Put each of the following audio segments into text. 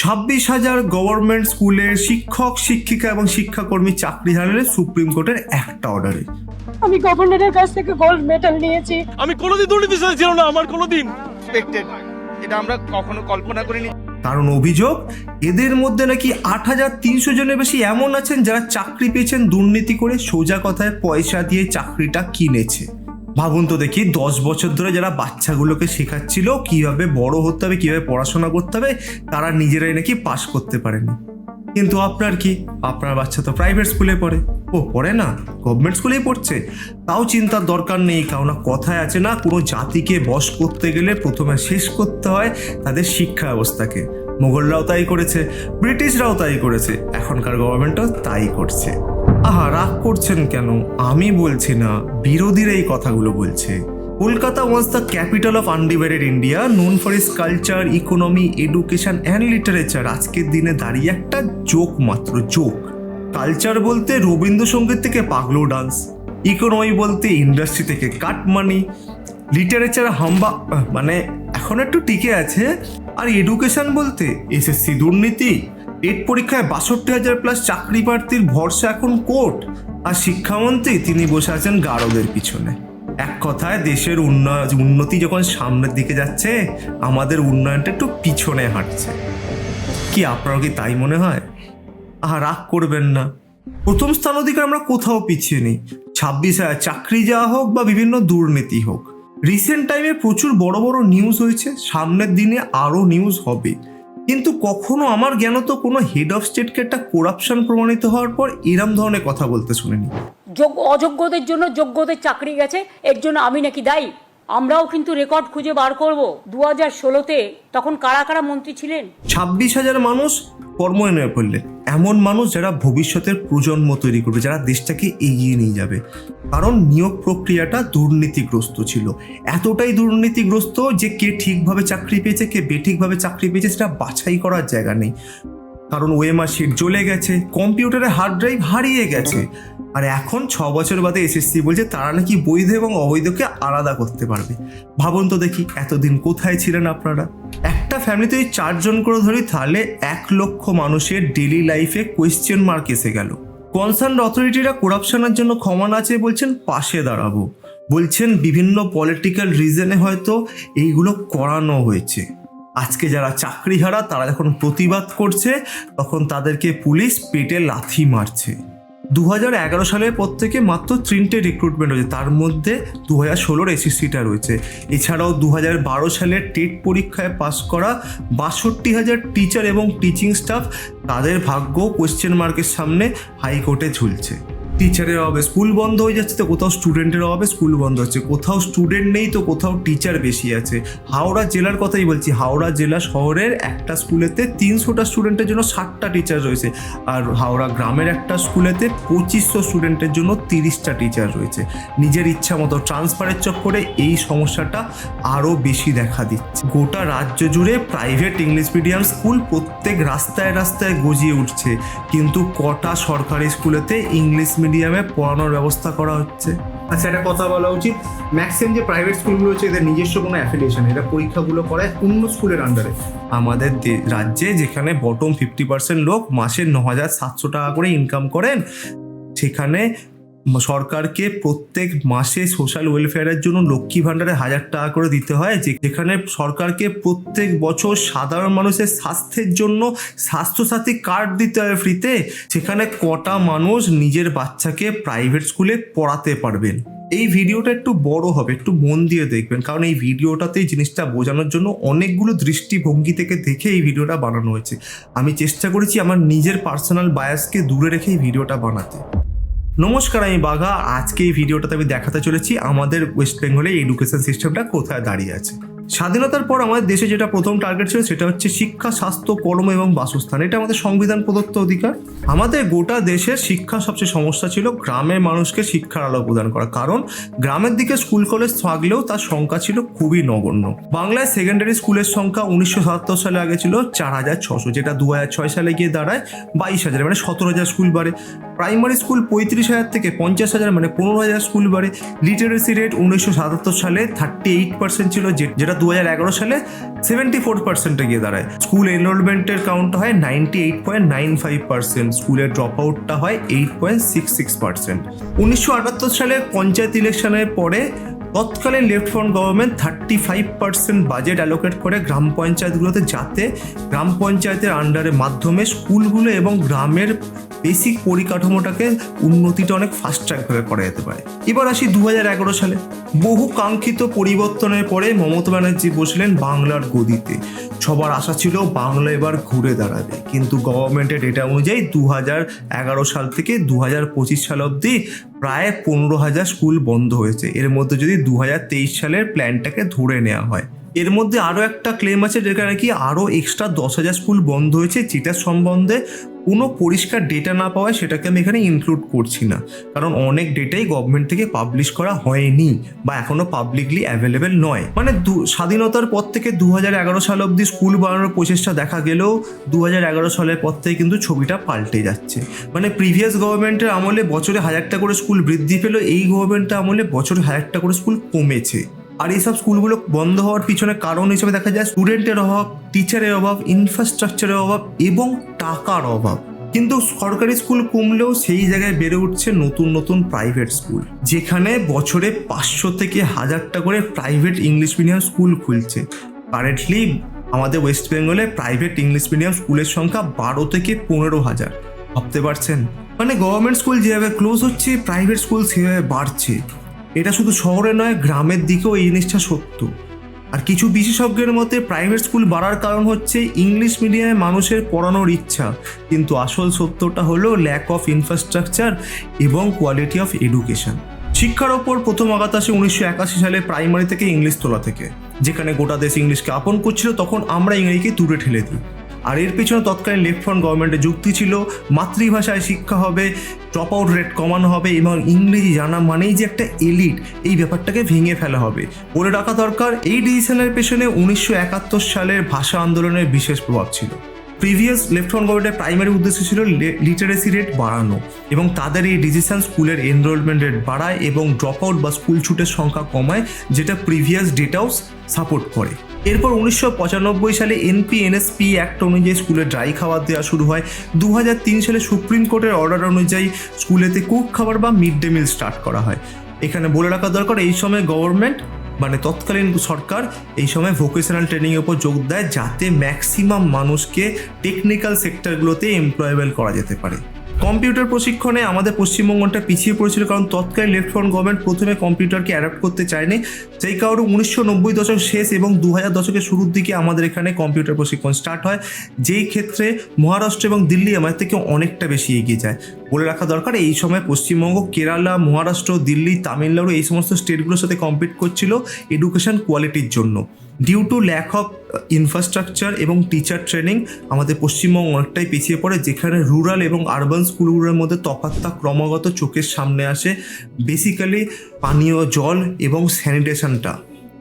26,000 government স্কুলের শিক্ষক শিক্ষিকা এবং শিক্ষাকর্মী চাকরি হারালে সুপ্রিম কোর্টের একটা অর্ডারে। আমি গভর্নরের কাছ থেকে গোল্ড মেডেল নিয়েছি। আমি কোনোদিন দুর্নীতি ছিল না আমার কোনোদিন। এটা আমরা কখনো কল্পনা করিনি। কারণ অভিযোগ, এদের মধ্যে নাকি 8,300 জনের বেশি এমন আছেন যারা চাকরি পেয়েছেন দুর্নীতি করে, সোজা কথায় পয়সা দিয়ে চাকরিটা কিনেছে। ভাবুন তো দেখি, 10 বছর ধরে যারা বাচ্চাগুলোকে শেখাচ্ছিল কিভাবে বড় হতে হবে, কিভাবে পড়াশোনা করতে হবে, তারা নিজেরাই নাকি পাশ করতে পারেনি। কিন্তু আপনার কি, আপনার বাচ্চা তো প্রাইভেট স্কুলে পড়ে। ও পড়ে না, গভর্নমেন্ট স্কুলেই পড়ছে, তাও চিন্তার দরকার নেই। কারণ কথায় আছে না, কোনো জাতিকে বশ করতে গেলে প্রথমে শেষ করতে হয় তাদের শিক্ষা ব্যবস্থাকে। মোগলরাও তাই করেছে, ব্রিটিশরাও তাই করেছে, এখনকার গভর্নমেন্টও তাই করছে। আহা, রাগ করছেন কেন? আমি বলছি না, বিরোধীরা এই কথাগুলো বলছে। Kolkata was the capital of undivided India, known for is culture, economy, education and literature. আজকের দিনে দাঁড়িয়ে একটা জোক, মাত্র জোক। কালচার বলতে রবীন্দ্রসঙ্গীত থেকে পাগলু ডান্স, ইকোনমি বলতে ইন্ডাস্ট্রি থেকে কাট মানি, লিটারেচার হাম্বা মানে এখন একটু টিকে আছে, আর এডুকেশন বলতে এসএসসি দুর্নীতি, টেট পরীক্ষায় 62,000+ চাকরি প্রার্থীর ভরসা এখন কোর্ট, আর শিক্ষামন্ত্রী তিনি বসে আছেন গারদের পিছনে। এক কথায় দেশের উন্নতি যখন সামনের দিকে যাচ্ছে, আমাদের উন্নয়নটা একটু পিছনে হাঁটছে। কি আপনার কি তাই মনে হয়? আহা, রাগ করবেন না, প্রথম স্থান অধিকার আমরা কোথাও পিছিয়ে নেই। 26,000 চাকরি যাওয়া হোক বা বিভিন্ন দুর্নীতি হোক, রিসেন্ট টাইমে প্রচুর বড় বড় নিউজ হয়েছে, সামনের দিনে আরও নিউজ হবে। কিন্তু কখনো আমার জ্ঞানত কোনো হেড অফ স্টেটকে একটা করাপশন প্রমাণিত হওয়ার পর এরম ধরনের কথা বলতে শুনিনি। অযোগ্যদের জন্য যোগ্যদের চাকরি গেছে, এর জন্য আমি নাকি দায়ী? আমরাও কিন্তু রেকর্ড খুঁজে বার করব। 2016-তে তখন কারা কারা মন্ত্রী ছিলেন? 26,000 মানুষ কর্মোন্নয়নে পড়লেন, এমন মানুষ যারা ভবিষ্যতের প্রজন্ম তৈরি করবে, যারা দেশটাকে এগিয়ে নিয়ে যাবে। কারণ নিয়োগ প্রক্রিয়াটা দুর্নীতিগ্রস্ত ছিল, এতটাই দুর্নীতিগ্রস্ত যে কে ঠিকভাবে চাকরি পেয়েছে, কে বেঠিকভাবে চাকরি পেয়েছে সেটা বাছাই করার জায়গা নেই। কারণ ওএমআর শিট জ্বলে গেছে, কম্পিউটারে হার্ড ড্রাইভ হারিয়ে গেছে, আর এখন 6 বছর বাদে এসএসসি বলছে তারা নাকি বৈধ এবং অবৈধকে আলাদা করতে পারবে। ভাবুন তো দেখি, এতদিন কোথায় ছিলেন আপনারা? একটা ফ্যামিলিতে 4 জন করে ধরি, তাহলে 1 লক্ষ মানুষের ডেলি লাইফে কোয়েশ্চেন মার্ক এসে গেল। কনসার্ন অথরিটিরা করাপশনের জন্য ক্ষমা না চেয়ে বলছেন পাশে দাঁড়াবো, বলছেন বিভিন্ন পলিটিক্যাল রিজনে হয়তো এইগুলো করানো হয়েছে। আজকে যারা চাকরিহারা তারা যখন প্রতিবাদ করছে, তখন তাদেরকে পুলিশ পেটে লাথি মারছে। 2011 সালের পর থেকে মাত্র 3টে রিক্রুটমেন্ট হয়েছে, তার মধ্যে 2016-র এসএসসিটা রয়েছে। এছাড়াও 2012 সালের টেট পরীক্ষায় পাস করা 62,000 টিচার এবং টিচিং স্টাফ, তাদের ভাগ্য কোয়েশ্চেন মার্কের সামনে হাইকোর্টে ঝুলছে। টিচারের অভাবে স্কুল বন্ধ হয়ে যাচ্ছে, তো কোথাও স্টুডেন্টের অভাবে স্কুল বন্ধ হচ্ছে, কোথাও স্টুডেন্ট নেই তো কোথাও টিচার বেশি আছে। হাওড়া জেলার কথাই বলছি, হাওড়া জেলা শহরের একটা স্কুলেতে 300টা স্টুডেন্টের জন্য 60টা টিচার রয়েছে, আর হাওড়া গ্রামের একটা স্কুলেতে 2500 স্টুডেন্টের জন্য 30টা টিচার রয়েছে। নিজের ইচ্ছা মতো ট্রান্সফারের চক্করে এই সমস্যাটা আরও বেশি দেখা দিচ্ছে। গোটা রাজ্য জুড়ে প্রাইভেট ইংলিশ মিডিয়াম স্কুল প্রত্যেক রাস্তায় রাস্তায় গজিয়ে উঠছে, কিন্তু কটা সরকারি স্কুলেতে ইংলিশ মিডিয়ামে পড়ানোর ব্যবস্থা করা হচ্ছে? আচ্ছা, একটা কথা বলা উচিত, ম্যাক্সিমাম যে প্রাইভেট স্কুলগুলো হচ্ছে এদের নিজস্ব কোনো অ্যাফিলিয়েশন, এরা পরীক্ষাগুলো করায় অন্য স্কুলের আন্ডারে। আমাদের রাজ্যে যেখানে বটম 50% লোক মাসে 9,700 টাকা করে ইনকাম করেন, সেখানে সরকারকে প্রত্যেক মাসে সোশ্যাল ওয়েলফেয়ারের জন্য লক্ষ্মী ভাণ্ডারে 1,000 টাকা করে দিতে হয়, যেখানে সরকারকে প্রত্যেক বছর সাধারণ মানুষের স্বাস্থ্যের জন্য স্বাস্থ্যসাথী কার্ড দিতে হয় ফ্রিতে, সেখানে কটা মানুষ নিজের বাচ্চাকে প্রাইভেট স্কুলে পড়াতে পারবেন? এই ভিডিওটা একটু বড় হবে, একটু মন দিয়ে দেখবেন, কারণ এই ভিডিওটাতে এই জিনিসটা বোঝানোর জন্য অনেকগুলো দৃষ্টিভঙ্গি থেকে দেখে এই ভিডিওটা বানানো হয়েছে। আমি চেষ্টা করেছি আমার নিজের পার্সোনাল বায়াসকে দূরে রেখে এই ভিডিওটা বানাতে। নমস্কার, আমি বাঘা। আজকে এই ভিডিওটাতে আমি দেখাতে চলেছি আমাদের ওয়েস্ট বেঙ্গলে এডুকেশন সিস্টেমটা কোথায় দাঁড়িয়ে আছে। স্বাধীনতার পর আমাদের দেশে যেটা প্রথম টার্গেট ছিল সেটা হচ্ছে শিক্ষা, স্বাস্থ্য, কর্ম এবং বাসস্থান। এটা আমাদের সংবিধান প্রদত্ত অধিকার। আমাদের গোটা দেশের শিক্ষা সবচেয়ে সমস্যা ছিল গ্রামের মানুষকে শিক্ষার আলো প্রদান করা, কারণ গ্রামের দিকে স্কুল কলেজ থাকলেও তার সংখ্যা ছিল খুবই নগণ্য। বাংলায় সেকেন্ডারি স্কুলের সংখ্যা 1977 সালে আগে ছিল 4,600, যেটা 2006 সালে গিয়ে দাঁড়ায় 22,000, মানে 17,000 স্কুল বাড়ে। প্রাইমারি স্কুল 35,000 থেকে 50,000, মানে 15,000 স্কুল বাড়ে। লিটারেসি রেট 1977 সালে 38% ছিল, যেটা 2011 সালে 74% গিয়ে দাঁড়ায়। স্কুল এনরোলমেন্টের কাউন্ট হয় 98.95%, স্কুলের ড্রপ আউটটা হয় 8.66%। 1978 সালে পঞ্চায়েত ইলেকশনের পরে তৎকালীন left front government 35% budget allocate করে গ্রাম পঞ্চায়েতগুলোতে, যাতে গ্রাম পঞ্চায়েতের আন্ডারে মাধ্যমে স্কুলগুলো এবং গ্রামের বেসিক পরিকাঠামোটাকে উন্নতিটা অনেক ফাস্ট ট্র্যাকভাবে করা যেতে পারে। এবার আসি 2011 সালে। বহু কাঙ্ক্ষিত পরিবর্তনের পরে মমতা ব্যানার্জি বসলেন বাংলার গদিতে। সবার আশা ছিল বাংলা এবার ঘুরে দাঁড়াবে, কিন্তু গভর্নমেন্টের ডেটা অনুযায়ী 2011 সাল থেকে 2025 সাল অবধি প্রায় 15,000 স্কুল বন্ধ হয়েছে। এর মধ্যে যদি 2023 সালের প্ল্যানটাকে ধরে নেওয়া হয়, এর মধ্যে আরও একটা ক্লেম আছে যেখানে কি আরও এক্সট্রা 10,000 স্কুল বন্ধ হয়েছে, যেটা সম্বন্ধে কোনো পরিষ্কার ডেটা না পাওয়ায় সেটাকে আমি এখানে ইনক্লুড করছি না, কারণ অনেক ডেটাই গভর্নমেন্ট থেকে পাবলিশ করা হয়নি বা এখনও পাবলিকলি অ্যাভেলেবেল নয়। মানে স্বাধীনতার পর থেকে 2011 সাল অবধি স্কুল বানানোর প্রচেষ্টা দেখা গেলেও 2011 সালের পর থেকে কিন্তু ছবিটা পাল্টে যাচ্ছে। মানে প্রিভিয়াস গভর্নমেন্টের আমলে বছরে 1000টা করে স্কুল বৃদ্ধি পেল, এই গভর্নমেন্টের আমলে বছরে 1000টা করে স্কুল কমেছে। আর এইসব স্কুলগুলো বন্ধ হওয়ার পিছনে কারণ হিসেবে দেখা যায় স্টুডেন্টের অভাব, টিচারের অভাব, ইনফ্রাস্ট্রাকচারের অভাব এবং টাকার অভাব। কিন্তু সরকারি স্কুল কমলেও সেই জায়গায় বেড়ে উঠছে নতুন নতুন প্রাইভেট স্কুল, যেখানে বছরে 500 থেকে 1000টা করে প্রাইভেট ইংলিশ মিডিয়াম স্কুল খুলছে। কারেন্টলি আমাদের ওয়েস্ট বেঙ্গলে প্রাইভেট ইংলিশ মিডিয়াম স্কুলের সংখ্যা 12 থেকে 15,000। ভাবতে পারছেন? মানে গভর্নমেন্ট স্কুল যেভাবে ক্লোজ হচ্ছে, প্রাইভেট স্কুল সেভাবে বাড়ছে। এটা শুধু শহরে নয়, গ্রামের দিকেও এই জিনিসটা সত্য। আর কিছু বিশেষজ্ঞের মতে প্রাইভেট স্কুল বাড়ার কারণ হচ্ছে ইংলিশ মিডিয়ামে মানুষের পড়ানোর ইচ্ছা, কিন্তু আসল সত্যটা হলো ল্যাক অফ ইনফ্রাস্ট্রাকচার এবং কোয়ালিটি অফ এডুকেশন। শিক্ষার ওপর প্রথম আঘাত আসে 1981 সালে প্রাইমারি থেকে ইংলিশ তোলা থেকে, যেখানে গোটা দেশ ইংলিশকে আপন করছিল, তখন আমরা ইংরেজিকে দূরে ঠেলে দিই। আর এর পেছনে তৎকালীন লেফট ফ্রন্ট গভর্নমেন্টের যুক্তি ছিল মাতৃভাষায় শিক্ষা হবে, ড্রপ আউট রেট কমানো হবে এবং ইংরেজি জানা মানেই যে একটা এলিট, এই ব্যাপারটাকে ভেঙে ফেলা হবে। বলে রাখা দরকার, এই ডিসিশনের পেছনে 1971 সালের ভাষা আন্দোলনের বিশেষ প্রভাব ছিল। প্রিভিয়াস লেফট ফ্রন্ট গভর্নমেন্টের প্রাইমারি উদ্দেশ্য ছিল লিটারেসি রেট বাড়ানো, এবং তাদের এই ডিসিশন স্কুলের এনরোলমেন্ট রেট বাড়ায় এবং ড্রপ আউট বা স্কুল ছুটের সংখ্যা কমায়, যেটা প্রিভিয়াস ডেটাও সাপোর্ট করে। এরপর 1995 সালে এনপি-এনএসপি অ্যাক্ট অনুযায়ী স্কুলে ড্রাই খাবার দেওয়া শুরু হয়। 2003 সালে সুপ্রিম কোর্টের অর্ডার অনুযায়ী স্কুলেতে কুক খাবার বা মিড ডে মিল স্টার্ট করা হয়। এখানে বলে রাখা দরকার, এই সময় গভর্নমেন্ট মানে তৎকালীন সরকার এই সময় ভোকেশনাল ট্রেনিংয়ের উপর জোর দেয়, যাতে ম্যাক্সিমাম মানুষকে টেকনিক্যাল সেক্টরগুলোতে এমপ্লয়েবল করা যেতে পারে। কম্পিউটার প্রশিক্ষণে আমাদের পশ্চিমবঙ্গটা পিছিয়ে পড়েছিল, কারণ তৎকালীন লেফট ফ্রন্ট গভর্নমেন্ট প্রথমে কম্পিউটারকে অ্যাডাপ্ট করতে চায়নি। সেই কারণে 1990 দশক শেষ এবং 2000 দশকের শুরুর দিকে আমাদের এখানে কম্পিউটার প্রশিক্ষণ স্টার্ট হয়, যেই ক্ষেত্রে মহারাষ্ট্র এবং দিল্লি আমাদের থেকে অনেকটা বেশি এগিয়ে যায়। বলে রাখা দরকার, এই সময় পশ্চিমবঙ্গ, কেরালা, মহারাষ্ট্র, দিল্লি, তামিলনাড়ু এই সমস্ত স্টেটগুলোর সাথে কম্পিট করছিল এডুকেশন কোয়ালিটির জন্য। Due to lack of infrastructure এবং টিচার ট্রেনিং আমাদের পশ্চিমবঙ্গ অনেকটাই পিছিয়ে পড়ে, যেখানে রুরাল এবং আরবান স্কুলগুলোর মধ্যে তফাৎটা ক্রমাগত চোখের সামনে আসে। বেসিক্যালি পানীয় জল এবং স্যানিটেশনটা,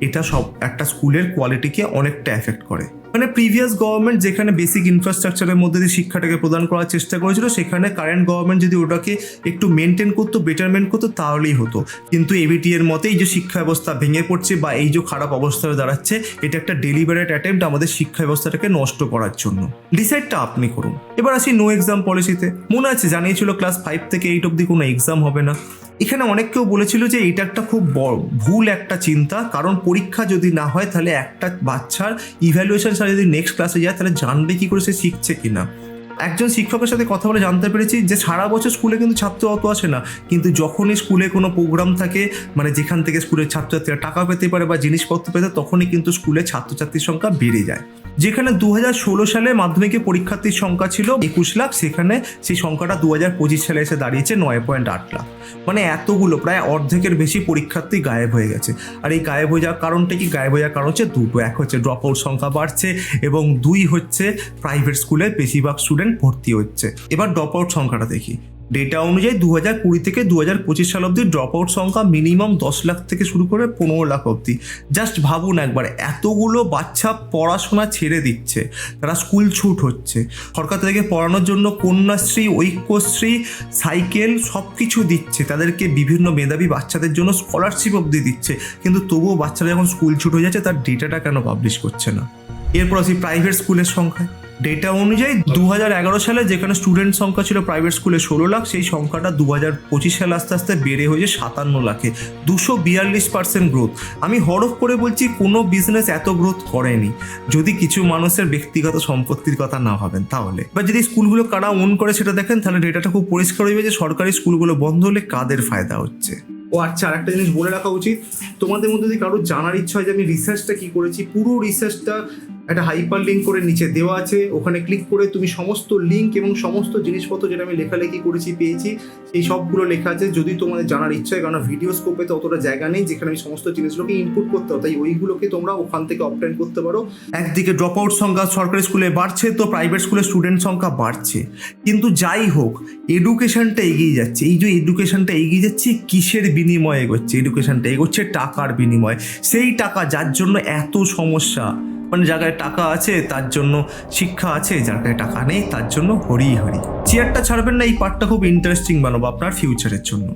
এটা সব একটা স্কুলের কোয়ালিটিকে অনেকটা এফেক্ট করে। মানে প্রিভিয়াস গভর্নমেন্ট যেখানে বেসিক ইনফ্রাস্ট্রাকচারের মধ্যে দিয়ে শিক্ষাটাকে প্রদান করার চেষ্টা করেছিল, সেখানে কারেন্ট গভর্নমেন্ট যদি ওটাকে একটু মেনটেন করতো, বেটারমেন্ট করতো, তাহলেই হতো। কিন্তু এবিটি এর মতে এই যে শিক্ষা ব্যবস্থা ভেঙে পড়ছে বা এই যে খারাপ অবস্থায় দাঁড়াচ্ছে, এটা একটা ডেলিবারেট অ্যাটেম্প্ট আমাদের শিক্ষা ব্যবস্থাটাকে নষ্ট করার জন্য। ডিসাইডটা আপনি করুন। এবার আসি নো এক্সাম পলিসিতে। মনে আছে জানিয়েছিল ক্লাস 5 থেকে 8 অবধি কোনো এক্সাম হবে না। এখানে অনেক কেউ বলেছিল যে এটা একটা খুব ভুল একটা চিন্তা, কারণ পরীক্ষা যদি না হয় তাহলে একটা বাচ্চার ইভ্যালুয়েশন ছাড়া যদি নেক্সট ক্লাসে যায় তাহলে জানবে কি করে সে শিখছে কিনা। একজন শিক্ষকের সাথে কথা বলে জানতে পেরেছি যে সারা বছর স্কুলে কিন্তু ছাত্র অত আসে না, কিন্তু যখনই স্কুলে কোনো প্রোগ্রাম থাকে, মানে যেখান থেকে স্কুলের ছাত্রছাত্রীরা টাকা পেতে পারে বা জিনিসপত্র পেতে, তখনই কিন্তু স্কুলে ছাত্রছাত্রীর সংখ্যা বেড়ে যায়। যেখানে 2016 সালে মাধ্যমিকে পরীক্ষার্থীর সংখ্যা ছিল 21 লাখ, সেখানে সেই সংখ্যাটা 2025 সালে এসে দাঁড়িয়েছে 9.8 লাখ। মানে এতগুলো, প্রায় অর্ধেকের বেশি পরীক্ষার্থী গায়েব হয়ে গেছে। আর এই গায়েব হয়ে যাওয়ার কারণটা কি? গায়েব হয়ে যাওয়ার কারণ হচ্ছে দুটো। এক হচ্ছে ড্রপ আউট সংখ্যা বাড়ছে এবং 2 হচ্ছে প্রাইভেট স্কুলে বেশিরভাগ স্টুডেন্ট ভর্তি হচ্ছে। এবার ড্রপ আউট সংখ্যাটা দেখি। ডেটা অনুযায়ী 2020 থেকে 2025 সাল অবধি ড্রপ আউট সংখ্যা মিনিমাম 10 লাখ থেকে শুরু করে 15 লাখ অবধি। জাস্ট ভাবুন একবার, এতগুলো বাচ্চা পড়াশোনা ছেড়ে দিচ্ছে, তারা স্কুল ছুট হচ্ছে, সরকার তাদেরকে পড়ানোর জন্য কন্যাশ্রী, ঐক্যশ্রী, সাইকেল সব কিছু দিচ্ছে, তাদেরকে বিভিন্ন মেধাবী বাচ্চাদের জন্য স্কলারশিপ অবধি দিচ্ছে, কিন্তু তবুও বাচ্চারা যখন স্কুল ছুট হয়ে যাচ্ছে তার ডেটাটা কেন পাবলিশ করছে না? এরপর আসি প্রাইভেট স্কুলের সংখ্যায়। ডেটা অনুযায়ী 2011 সালে যেখানে স্টুডেন্ট সংখ্যা ছিল প্রাইভেট স্কুলে 16 লাখ, সেই সংখ্যাটা 2025 সালে আস্তে আস্তে বেড়ে হয়েছে 57 লাখে, 242% গ্রোথ। আমি হরফ করে বলছি, কোনো বিজনেস এত গ্রোথ করেনি যদি কিছু মানুষের ব্যক্তিগত সম্পত্তির কথা না ভাবেন তাহলে। বা যদি স্কুলগুলো কারা ওন করে সেটা দেখেন, তাহলে ডেটাটা খুব পরিষ্কার হয়ে যাবে যে সরকারি স্কুলগুলো বন্ধ হলে কাদের ফায়দা হচ্ছে। ও আচ্ছা, আরেকটা জিনিস বলে রাখা উচিত, তোমাদের মধ্যে যদি কারো জানার ইচ্ছা হয় যে আমি রিসার্চটা কি করেছি, পুরো রিসার্চটা একটা হাইপার লিঙ্ক করে নিচে দেওয়া আছে, ওখানে ক্লিক করে তুমি সমস্ত লিঙ্ক এবং সমস্ত জিনিসপত্র যেটা আমি লেখালেখি করেছি পেয়েছি, সেই সবগুলো লেখা আছে। যদি তোমাদের জানার ইচ্ছা হয়, কারণ ভিডিও স্কোপে তো অতটা জায়গা নেই যেখানে আমি সমস্ত জিনিসগুলোকে ইনপুট করতে হবে, তাই ওইগুলোকে তোমরা ওখান থেকে অবটেন করতে পারো। একদিকে ড্রপ আউট সংখ্যা সরকারি স্কুলে বাড়ছে, তো প্রাইভেট স্কুলে স্টুডেন্ট সংখ্যা বাড়ছে, কিন্তু যাই হোক এডুকেশনটা এগিয়ে যাচ্ছে। এই যে এডুকেশনটা এগিয়ে যাচ্ছে, কিসের বিনিময়ে এগোচ্ছে? এডুকেশনটা এগোচ্ছে টাকার বিনিময়ে। সেই টাকা যার জন্য এত সমস্যা, মানে যার কাছে টাকা আছে তার জন্য শিক্ষা আছে, যার কাছে টাকা নেই তার জন্য হরি হরি। চেয়ারটা ছাড়বেন না, এই পার্টটা খুব ইন্টারেস্টিং বানাবো আপনার ফিউচারের জন্য।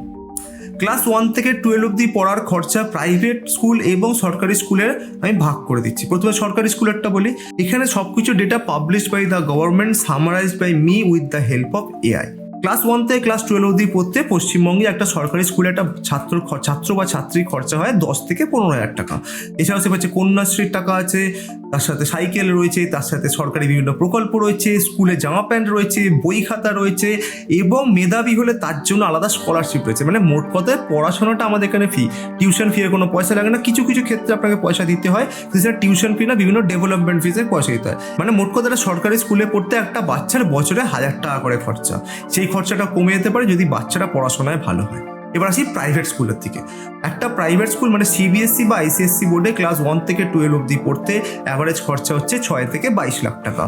ক্লাস 1 থেকে 12 অবধি পড়ার খরচা প্রাইভেট স্কুল এবং সরকারি স্কুলের আমি ভাগ করে দিচ্ছি। প্রথমে সরকারি স্কুলেরটা বলি। এখানে সবকিছু data publish by the government, summarized by me with the help of AI. Class 1 থেকে ক্লাস 12 অবধি পড়তে পশ্চিমবঙ্গে একটা সরকারি স্কুলে একটা ছাত্র বা ছাত্রীর খরচা হয় 10 থেকে 15,000 টাকা। এছাড়াও সে পাচ্ছে কন্যাশ্রীর টাকা আছে, তার সাথে সাইকেল রয়েছে, তার সাথে সরকারি বিভিন্ন প্রকল্প রয়েছে, স্কুলে জামা প্যান্ট রয়েছে, বই খাতা রয়েছে, এবং মেধাবী হলে তার জন্য আলাদা স্কলারশিপ রয়েছে। মানে মোট কথায় পড়াশোনাটা আমাদের এখানে ফ্রি, টিউশন ফি এর কোনো পয়সা লাগে না। কিছু কিছু ক্ষেত্রে আপনাকে পয়সা দিতে হয়, সেটা টিউশন ফি না, বিভিন্ন ডেভেলপমেন্ট ফিজের পয়সা দিতে হয়। মানে মোট কথাটা সরকারি স্কুলে পড়তে একটা বাচ্চার বছরে 1000 টাকা করে খরচা। সেই খরচাটা কমে যেতে পারে যদি বাচ্চারা পড়াশোনায় ভালো হয়। এবার আসি প্রাইভেট স্কুলের দিকে। একটা প্রাইভেট স্কুল মানে সিবিএসসি বা আইসিএসসি বোর্ডে ক্লাস 1 থেকে 12 অবধি পড়তে অ্যাভারেজ খরচা হচ্ছে 6 থেকে 22 লাখ টাকা।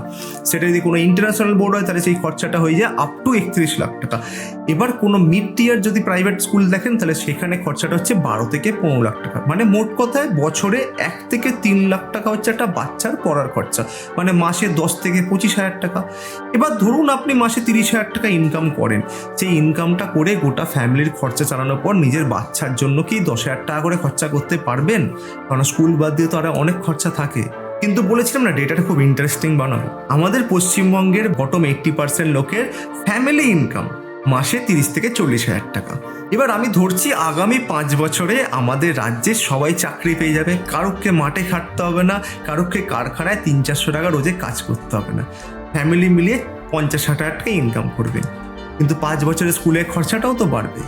সেটা যদি কোনো ইন্টারন্যাশনাল বোর্ড হয় তাহলে সেই খরচাটা হয়ে যায় আপ টু 31 লাখ টাকা। এবার কোনো মিড টিয়ার যদি প্রাইভেট স্কুল দেখেন তাহলে সেখানে খরচাটা হচ্ছে 12 থেকে 15 লাখ টাকা। মানে মোট কথায় বছরে 1 থেকে 3 লাখ টাকা হচ্ছে একটা বাচ্চার পড়ার খরচা, মানে মাসে 10 থেকে 25,000 টাকা। এবার ধরুন আপনি মাসে 30,000 টাকা ইনকাম করেন, সেই ইনকামটা করে গোটা ফ্যামিলির খরচা চালানোর পর নিজের বাচ্চার জন্য কি 10,000 টাকা করে খরচা করতে পারবেন? কারণ স্কুল বাদ দিয়ে তো আরো অনেক খরচা থাকে। কিন্তু বলেছিলাম না, ডেটাটা খুব ইন্টারেস্টিং বানাবো। আমাদের পশ্চিমবঙ্গের বটম 80% লোকের ফ্যামিলি ইনকাম মাসে 30 থেকে 40,000 টাকা। এবার আমি ধরছি আগামী 5 বছরে আমাদের রাজ্যে সবাই চাকরি পেয়ে যাবে, কারোকে মাঠে খাটতে হবে না, কারোকে কারখানায় 300-400 টাকা রোজে কাজ করতে হবে না, ফ্যামিলি মিলিয়ে 50,000-60,000 টাকা ইনকাম করবেন। কিন্তু 5 বছরের স্কুলের খরচাটাও তো বাড়বে।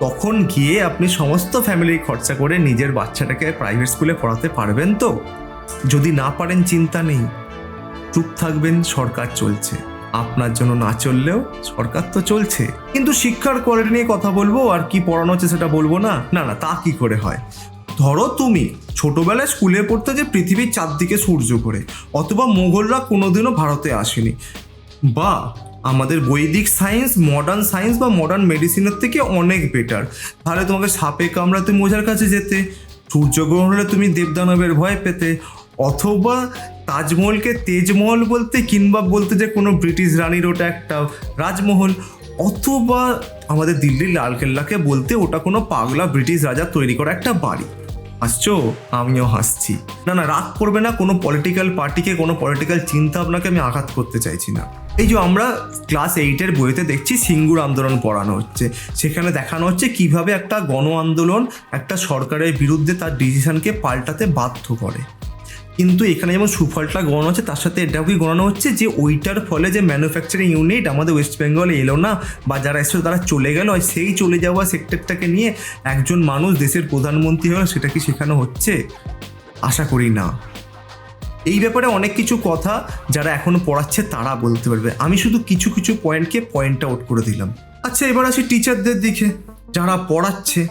তখন গিয়ে আপনি সমস্ত ফ্যামিলির খরচা করে নিজের বাচ্চাটাকে প্রাইভেট স্কুলে পড়াতে পারবেন তো? যদি না পারেন চিন্তা নেই, চুপ থাকবেন, সরকার চলছে। আপনার জন্য না চললেও সরকার তো চলছে। কিন্তু শিক্ষার কোয়ালিটি নিয়ে কথা বলবো, আর কি পড়ানো হচ্ছে সেটা বলবো না। না না, তা কি করে হয়? ধরো তুমি ছোটবেলায় স্কুলে পড়তে যে পৃথিবীর চারদিকে সূর্য ঘোরে, অথবা মোগলরা কোনোদিনও ভারতে আসেনি, বা আমাদের বৈদিক সায়েন্স, মডার্ন সায়েন্স বা মডার্ন মেডিসিনের থেকে অনেক বেটার, তাহলে তোমাকে সাপে কামড়াতে মোজার কাছে যেতে, সূর্যগ্রহণ হলে তুমি দেবদানবের ভয় পেতে, অথবা তাজমহলকে তেজমহল বলতে, কিংবা বলতে যে কোনো ব্রিটিশ রানীর ওটা একটা রাজমহল, অথবা আমাদের দিল্লির লালকেল্লাকে বলতে ওটা কোনো পাগলা ব্রিটিশ রাজা তৈরি করা একটা বাড়ি। হাসছো? আমিও হাসছি। না না, রাগ করবে না, কোনো পলিটিক্যাল পার্টিকে, কোনো পলিটিক্যাল চিন্তা আপনাকে আমি আঘাত করতে চাইছি না। এই যে আমরা ক্লাস 8-এর বইতে দেখছি সিঙ্গুর আন্দোলন পড়ানো হচ্ছে, সেখানে দেখানো হচ্ছে কিভাবে একটা গণ আন্দোলন একটা সরকারের বিরুদ্ধে তার ডিসিশনকে পাল্টাতে বাধ্য করে। কিন্তু এখানে যেমন সুফলটা গণানো হচ্ছে, তার সাথে এটাও কি গণানো হচ্ছে যে ওইটার ফলে যে ম্যানুফ্যাকচারিং ইউনিট আমাদের ওয়েস্ট বেঙ্গলে এলো না, বা যারা এসেছিল তারা চলে গেল, সেই চলে যাওয়া সেক্টরটাকে নিয়ে একজন মানুষ দেশের প্রধানমন্ত্রী হলো, সেটা কি শেখানো হচ্ছে? আশা করি না। এই ব্যাপারে অনেক কিছু কথা যারা এখনো পড়াচ্ছে তারা বলতে পারবে, আমি শুধু কিছু কিছু পয়েন্টকে পয়েন্ট আউট করে দিলাম। আচ্ছা, এবার আসি টিচারদের দিকে, যারা পড়াচ্ছে।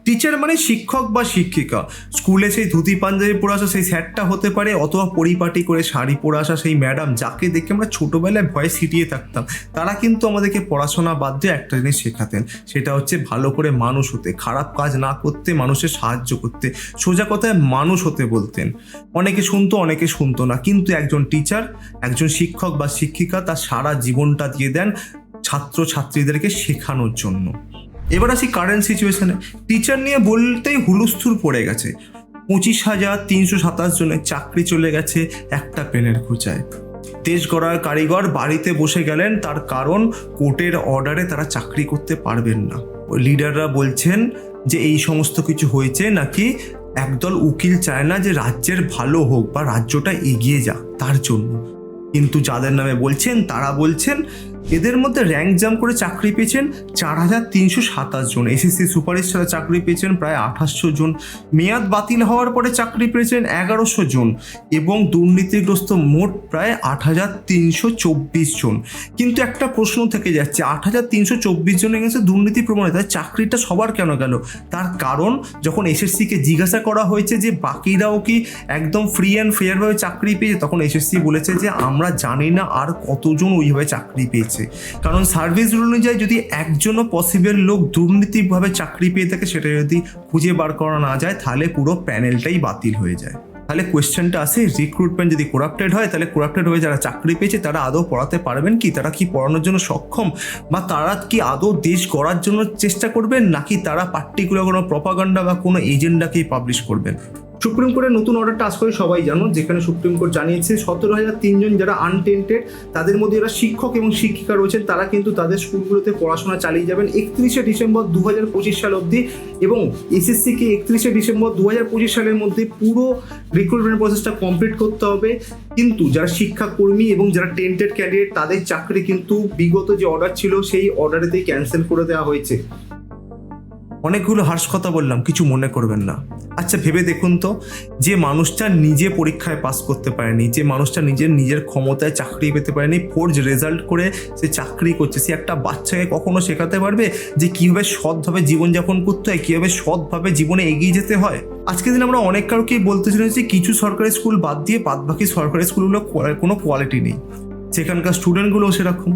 টিচার মানে শিক্ষক বা শিক্ষিকা। স্কুলে সেই ধুতি পাঞ্জাবি পরে আসা সেই স্যারটা হতে পারে, অথবা পরিপাটি করে শাড়ি পরে আসা সেই ম্যাডাম যাকে দেখে আমরা ছোটোবেলায় ভয়ে সিটিয়ে থাকতাম। তারা কিন্তু আমাদেরকে পড়াশোনা বাদ দিয়ে একটা জিনিস শেখাতেন, সেটা হচ্ছে ভালো করে মানুষ হতে, খারাপ কাজ না করতে, মানুষের সাহায্য করতে, সোজা কথায় মানুষ হতে বলতেন। অনেকে শুনতো, অনেকে শুনতো না, কিন্তু একজন টিচার, একজন শিক্ষক বা শিক্ষিকা তার সারা জীবনটা দিয়ে দেন ছাত্রছাত্রীদেরকে শেখানোর জন্য। এবার আসি কারেন্ট সিচুয়েশনে। টিচার নিয়ে বলতেই হুলস্থুল পড়ে গেছে। 25,327 জনের চাকরি চলে গেছে একটা পেনের খোঁচায়। দেশ গড়ার কারিগর বাড়িতে বসে গেলেন, তার কারণ কোর্টের অর্ডারে তারা চাকরি করতে পারবেন না। লিডাররা বলছেন যে এই সমস্ত কিছু হয়েছে নাকি একদল উকিল চায় না যে রাজ্যের ভালো হোক বা রাজ্যটা এগিয়ে যাক তার জন্য। কিন্তু যাদের নামে বলছেন তারা বলছেন এদের মধ্যে র্যাঙ্ক জাম্প করে চাকরি পেয়েছেন 4,327 জন, এসএসসি সুপারিশ ছাড়া চাকরি পেয়েছেন প্রায় 2800 জন, মেয়াদ বাতিল হওয়ার পরে চাকরি পেয়েছেন 1100 জন, এবং দুর্নীতিগ্রস্ত মোট প্রায় 8,324 জন। কিন্তু একটা প্রশ্ন থেকে যাচ্ছে, 8,324 জনের কাছে দুর্নীতি প্রমাণিত, চাকরিটা সবার কেন গেল? তার কারণ যখন এসএসসিকে জিজ্ঞাসা করা হয়েছে যে বাকিরাও কি একদম ফ্রি অ্যান্ড ফেয়ারভাবে চাকরি পেয়েছে, তখন এসএসসি বলেছে যে আমরা জানি না আর কতজন ওইভাবে চাকরি পেয়েছে। কারণ সার্ভিস রুল অনুযায়ী যদি একজনও পসিবল লোক দুর্নীতিভাবে চাকরি পেয়ে থাকে, সেটা যদি খুঁজে বার করা না যায় তাহলে পুরো প্যানেলটাই বাতিল হয়ে যায়। তাহলে কোয়েশ্চেনটা আসে, রিক্রুটমেন্ট যদি করাপ্টেড হয় তাহলে করাপ্টেড হয়ে যারা চাকরি পেয়েছে তারা আদৌ পড়াতে পারবেন কি? তারা কি পড়ানোর জন্য সক্ষম? বা তারা কি আদৌ দেশ গড়ার জন্য চেষ্টা করবেন, নাকি তারা পার্টিকুলার কোনো প্রপাগান্ডা বা কোনো এজেন্ডাকেই পাবলিশ করবেন? সুপ্রিম কোর্টের নতুন অর্ডারটা আজ করে সবাই জানো, যেখানে সুপ্রিম কোর্ট জানিয়েছে 17,003 জন যারা আনটেন্টেড, তাদের মধ্যে যারা শিক্ষক এবং শিক্ষিকা রয়েছেন তারা কিন্তু তাদের স্কুলগুলোতে পড়াশোনা চালিয়ে যাবেন 31শে ডিসেম্বর 2025 সাল অবধি, এবং এসএসসিকে 31শে ডিসেম্বর 2025 সালের মধ্যে পুরো রিক্রুটমেন্ট প্রসেসটা কমপ্লিট করতে হবে। কিন্তু যারা শিক্ষাকর্মী এবং যারা টেন্টেড ক্যান্ডিডেট তাদের চাকরি কিন্তু বিগত যে অর্ডার ছিল সেই অর্ডারেতেই ক্যান্সেল করে দেওয়া হয়েছে। অনেকগুলো হার্শ কথা বললাম, কিছু মনে করবেন না। আচ্ছা ভেবে দেখুন তো, যে মানুষটা নিজে পরীক্ষায় পাস করতে পারেনি, যে মানুষটা নিজের ক্ষমতায় চাকরি পেতে পারেনি, ফোর্জ রেজাল্ট করে সে চাকরি করছে, সে একটা বাচ্চাকে কখনো শেখাতে পারবে যে কীভাবে সৎভাবে জীবনযাপন করতে হয়, কীভাবে সৎভাবে জীবনে এগিয়ে যেতে হয়? আজকের দিন আমরা অনেক কাউকেই বলতে শুনেছি কিছু সরকারি স্কুল বাদ দিয়ে বাদবাকি সরকারি স্কুলগুলো কোনো কোয়ালিটি নেই। সেখানকার স্টুডেন্টগুলোও সেরকম,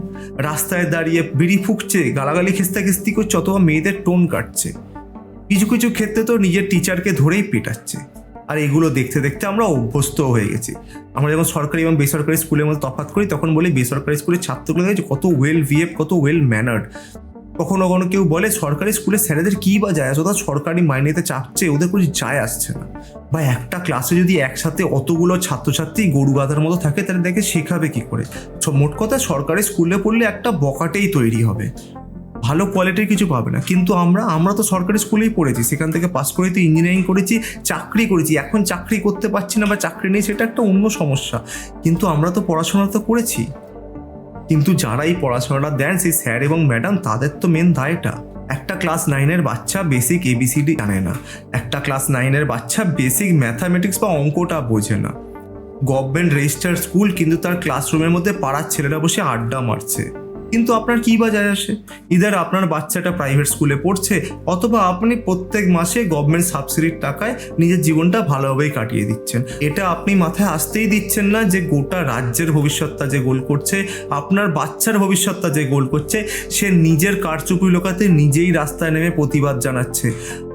রাস্তায় দাঁড়িয়ে বিড়ি ফুঁকছে, গালাগালি খিস্তি করছে, অথবা মেয়েদের টোন কাটছে, কিছু কিছু ক্ষেত্রে তো নিজের টিচারকে ধরেই পেটাচ্ছে। আর এগুলো দেখতে দেখতে আমরা অভ্যস্ত হয়ে গেছি। আমরা যখন সরকারি এবং বেসরকারি স্কুলের মধ্যে তফাৎ করি তখন বলি বেসরকারি স্কুলের ছাত্রগুলো কত ওয়েল বিহেভ, কত ওয়েল ম্যানার্ড। কখনো কখনো কেউ বলে সরকারি স্কুলের স্যারেদের কী বা যায় আসে, ওরা সরকারি মাইনেতে চাপছে, ওদের কিছু যায় আসছে না। বা একটা ক্লাসে যদি একসাথে অতগুলো ছাত্রছাত্রী গরু গাধার মতো থাকে তাহলে দেখে শেখাবে কী করে? মোট কথা সরকারি স্কুলে পড়লে একটা বকাটেই তৈরি হবে, ভালো কোয়ালিটির কিছু পাবে না। কিন্তু আমরা তো সরকারি স্কুলেই পড়েছি, সেখান থেকে পাস করে তো ইঞ্জিনিয়ারিং করেছি, চাকরি করেছি, এখন চাকরি করতে পারছি না বা চাকরি নেই সেটা একটা অন্য সমস্যা, কিন্তু আমরা তো পড়াশোনা তো করেছি। কিন্তু যারা এই পড়াশোনাটা দেন সেই স্যার এবং ম্যাডাম, তাদের তো মেন দায়টা। একটা ক্লাস 9-এর বাচ্চা বেসিক ABCD জানে না, একটা ক্লাস 9-এর বাচ্চা বেসিক ম্যাথামেটিক্স বা অঙ্কটা বোঝে না। গভর্নমেন্ট রেজিস্টার্ড স্কুল, কিন্তু তার ক্লাসরুমের মধ্যে পাড়ার ছেলেরা বসে আড্ডা মারছে। কিন্তু আপনার কী বা যায় আসে? ইদার আপনার বাচ্চাটা প্রাইভেট স্কুলে পড়ছে, অথবা আপনি প্রত্যেক মাসে গভর্নমেন্ট সাবসিডির টাকায় নিজের জীবনটা ভালোভাবেই কাটিয়ে দিচ্ছেন। এটা আপনি মাথায় আসতেই দিচ্ছেন না যে গোটা রাজ্যের ভবিষ্যৎটা যে গোল করছে, আপনার বাচ্চার ভবিষ্যৎটা যে গোল করছে, সে নিজের কারচুপি লোকাতে নিজেই রাস্তায় নেমে প্রতিবাদ জানাচ্ছে।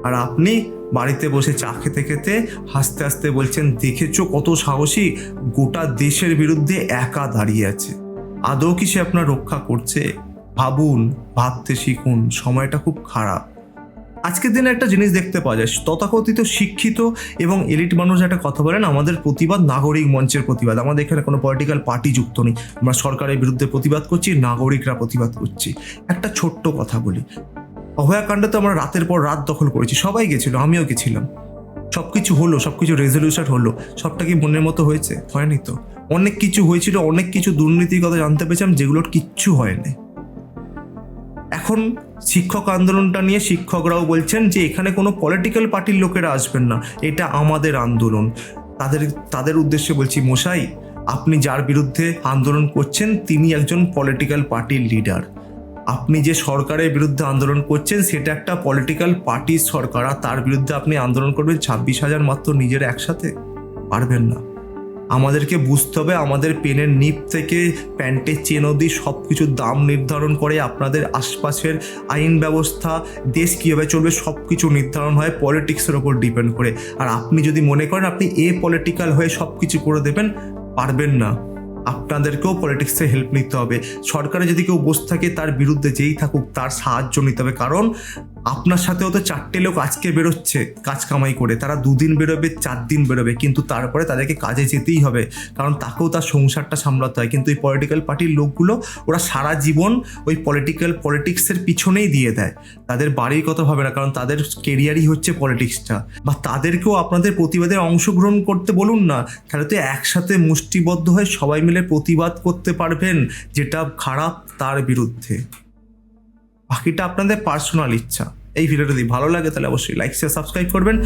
আর আপনি বাড়িতে বসে চা খেতে খেতে হাসতে হাসতে বলছেন দেখেছো কত সাহসী, গোটা দেশের বিরুদ্ধে একা দাঁড়িয়ে আছে। আদৌ কি সে আপনার রক্ষা করছে? ভাবুন, ভাবতে শিখুন, সময়টা খুব খারাপ। আজকের দিনে একটা জিনিস দেখতে পাওয়া যায়, তথাকথিত শিক্ষিত এবং এলিট মানুষ একটা কথা বলেন, আমাদের প্রতিবাদ নাগরিক মঞ্চের প্রতিবাদ, আমাদের এখানে কোনো পলিটিক্যাল পার্টি যুক্ত নেই, আমরা সরকারের বিরুদ্ধে প্রতিবাদ করছি, নাগরিকরা প্রতিবাদ করছি। একটা ছোট্ট কথা বলি, অভয়াকাণ্ডে তো আমরা রাতের পর রাত দখল করেছি, সবাই গেছিল, আমিও গেছিলাম, সব কিছু হলো, সব কিছু রেজলিউশন হলো, সবটা কি মনের মতো হয়েছে? হয়নি তো। অনেক কিছু হয়েছিল, অনেক কিছু দুর্নীতির কথা জানতে পেরেছিলাম যেগুলোর কিচ্ছু হয়নি। এখন শিক্ষক আন্দোলনটা নিয়ে শিক্ষকরাও বলছেন যে এখানে কোনো পলিটিক্যাল পার্টির লোকেরা আসবেন না, এটা আমাদের আন্দোলন। তাদের উদ্দেশ্যে বলছি, মশাই আপনি যার বিরুদ্ধে আন্দোলন করছেন তিনি একজন পলিটিক্যাল পার্টির লিডার, আপনি যে সরকারের বিরুদ্ধে আন্দোলন করছেন সেটা একটা পলিটিক্যাল পার্টির সরকার, আর তার বিরুদ্ধে আপনি আন্দোলন করবেন 26,000 মাত্র নিজের একসাথে? পারবেন না। আমাদেরকে বুঝতে হবে আমাদের পেনের নিপ থেকে প্যান্টের চেন অবধি সব কিছুর দাম নির্ধারণ করে আপনাদের আশপাশের আইন ব্যবস্থা, দেশ কীভাবে চলবে সব কিছু নির্ধারণ হয় পলিটিক্সের ওপর ডিপেন্ড করে। আর আপনি যদি মনে করেন আপনি পলিটিক্যাল হয়ে সব কিছু করে দেবেন, পারবেন না। আপনাদেরকেও পলিটিক্সে হেল্প নিতে হবে। সরকারে যদি কেউ বসে থাকে তার বিরুদ্ধে যেই থাকুক তার সাহায্য নিতে হবে, কারণ আপনার সাথেও তো 4টে লোক আজকে বেরোচ্ছে কাজ কামাই করে, তারা 2 দিন বেরোবে 4 দিন বেরোবে, কিন্তু তারপরে তাদেরকে কাজে যেতেই হবে, কারণ তাকেও তার সংসারটা সামলাতে হয়। কিন্তু এই পলিটিক্যাল পার্টির লোকগুলো ওরা সারা জীবন ওই পলিটিক্সের পিছনেই দিয়ে দেয়, তাদের বাড়ির কথা ভাবে না, কারণ তাদের কেরিয়ারই হচ্ছে পলিটিক্সটা। বা তাদেরকেও আপনাদের প্রতিবাদে অংশগ্রহণ করতে বলুন না, তাহলে তো একসাথে মুষ্টিবদ্ধ হয়ে সবাই মিলে প্রতিবাদ করতে পারবেন যেটা খারাপ তার বিরুদ্ধে। বাকিটা আপনাদের পার্সোনাল ইচ্ছা। এই ভিডিওটা যদি ভালো লাগে তাহলে অবশ্যই লাইক শেয়ার সাবস্ক্রাইব করবেন।